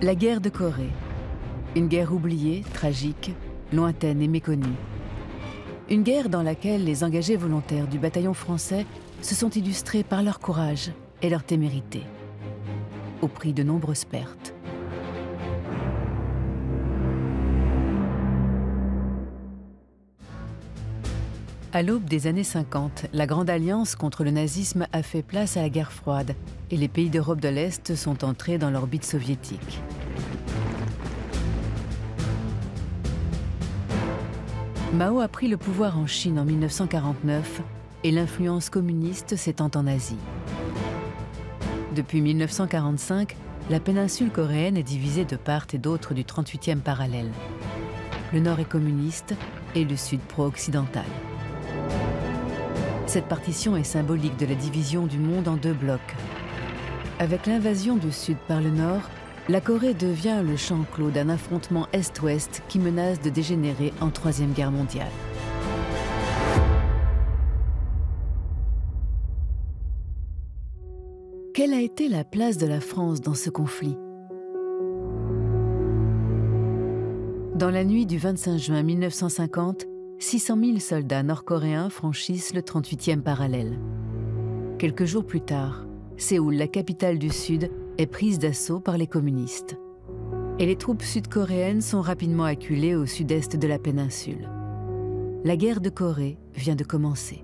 La guerre de Corée. Une guerre oubliée, tragique, lointaine et méconnue. Une guerre dans laquelle les engagés volontaires du bataillon français se sont illustrés par leur courage et leur témérité, au prix de nombreuses pertes. À l'aube des années 50, la Grande Alliance contre le nazisme a fait place à la guerre froide et les pays d'Europe de l'Est sont entrés dans l'orbite soviétique. Mao a pris le pouvoir en Chine en 1949 et l'influence communiste s'étend en Asie. Depuis 1945, la péninsule coréenne est divisée de part et d'autre du 38e parallèle. Le nord est communiste et le sud pro-occidental. Cette partition est symbolique de la division du monde en deux blocs. Avec l'invasion du sud par le nord, la Corée devient le champ clos d'un affrontement Est-Ouest qui menace de dégénérer en Troisième Guerre mondiale. Quelle a été la place de la France dans ce conflit? Dans la nuit du 25 juin 1950, 600 000 soldats nord-coréens franchissent le 38e parallèle. Quelques jours plus tard, Séoul, la capitale du Sud, est prise d'assaut par les communistes. Et les troupes sud-coréennes sont rapidement acculées au sud-est de la péninsule. La guerre de Corée vient de commencer.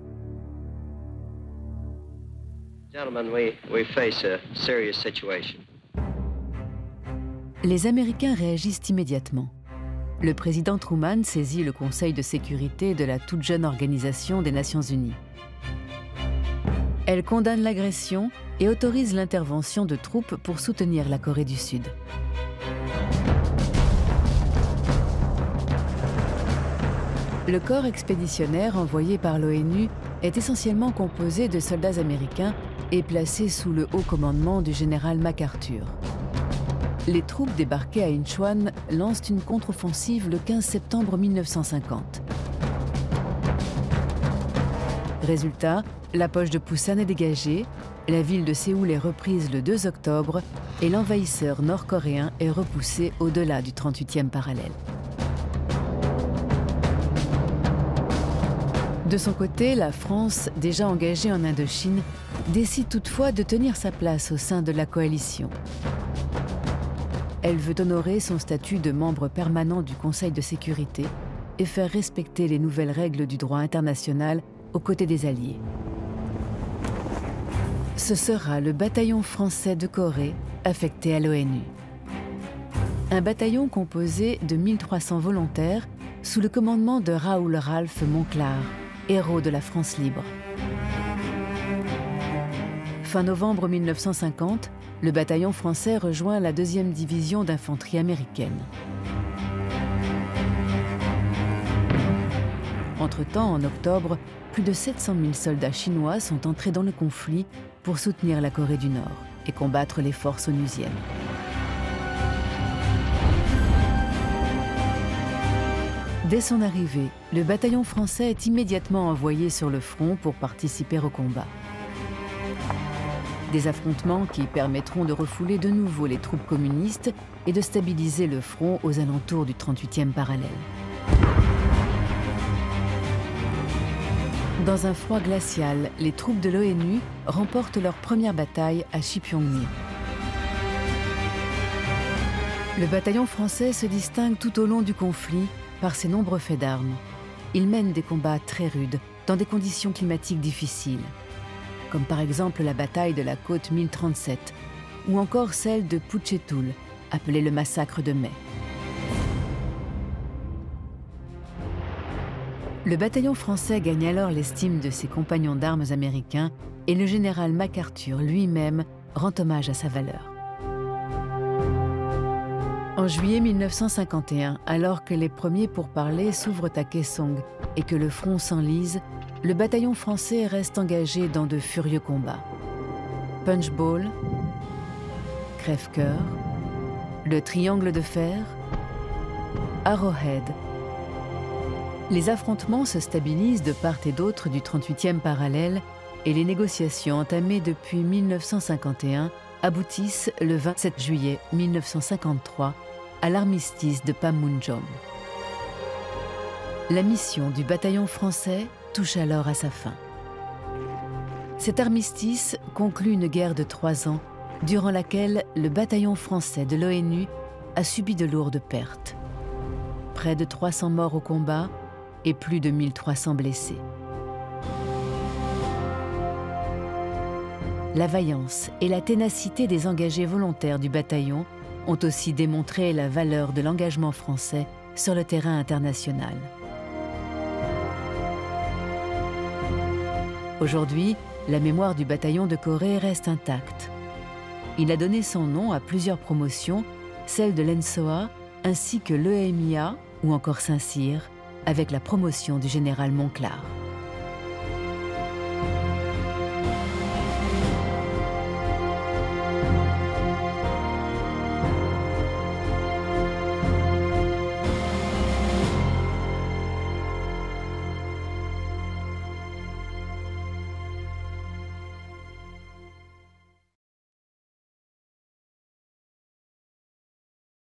Gentlemen, we face a serious situation. Les Américains réagissent immédiatement. Le président Truman saisit le Conseil de sécurité de la toute jeune Organisation des Nations Unies. Elle condamne l'agression et autorise l'intervention de troupes pour soutenir la Corée du Sud. Le corps expéditionnaire envoyé par l'ONU est essentiellement composé de soldats américains et placé sous le haut commandement du général MacArthur. Les troupes débarquées à Incheon lancent une contre-offensive le 15 septembre 1950. Résultat, la poche de Pusan est dégagée, la ville de Séoul est reprise le 2 octobre et l'envahisseur nord-coréen est repoussé au-delà du 38e parallèle. De son côté, la France, déjà engagée en Indochine, décide toutefois de tenir sa place au sein de la coalition. Elle veut honorer son statut de membre permanent du Conseil de sécurité et faire respecter les nouvelles règles du droit international aux côtés des Alliés. Ce sera le bataillon français de Corée affecté à l'ONU. Un bataillon composé de 1300 volontaires sous le commandement de Raoul Ralph Monclar, héros de la France libre. Fin novembre 1950, le bataillon français rejoint la 2e division d'infanterie américaine. Entre-temps, en octobre, plus de 700 000 soldats chinois sont entrés dans le conflit pour soutenir la Corée du Nord et combattre les forces onusiennes. Dès son arrivée, le bataillon français est immédiatement envoyé sur le front pour participer au combat. Des affrontements qui permettront de refouler de nouveau les troupes communistes et de stabiliser le front aux alentours du 38e parallèle. Dans un froid glacial, les troupes de l'ONU remportent leur première bataille à Shipyongyang. Le bataillon français se distingue tout au long du conflit par ses nombreux faits d'armes. Il mène des combats très rudes, dans des conditions climatiques difficiles, comme par exemple la bataille de la côte 1037, ou encore celle de Puchetul, appelée le massacre de mai. Le bataillon français gagne alors l'estime de ses compagnons d'armes américains et le général MacArthur lui-même rend hommage à sa valeur. En juillet 1951, alors que les premiers pourparlers s'ouvrent à Kaesong et que le front s'enlise, le bataillon français reste engagé dans de furieux combats. Punchbowl, Crève-Cœur, le Triangle de Fer, Arrowhead. Les affrontements se stabilisent de part et d'autre du 38e parallèle et les négociations entamées depuis 1951 aboutissent le 27 juillet 1953 à l'armistice de Panmunjom. La mission du bataillon français touche alors à sa fin. Cet armistice conclut une guerre de 3 ans durant laquelle le bataillon français de l'ONU a subi de lourdes pertes. Près de 300 morts au combat et plus de 1300 blessés. La vaillance et la ténacité des engagés volontaires du bataillon ont aussi démontré la valeur de l'engagement français sur le terrain international. Aujourd'hui, la mémoire du bataillon de Corée reste intacte. Il a donné son nom à plusieurs promotions, celle de l'ENSOA ainsi que l'EMIA ou encore Saint-Cyr, avec la promotion du général Monclar.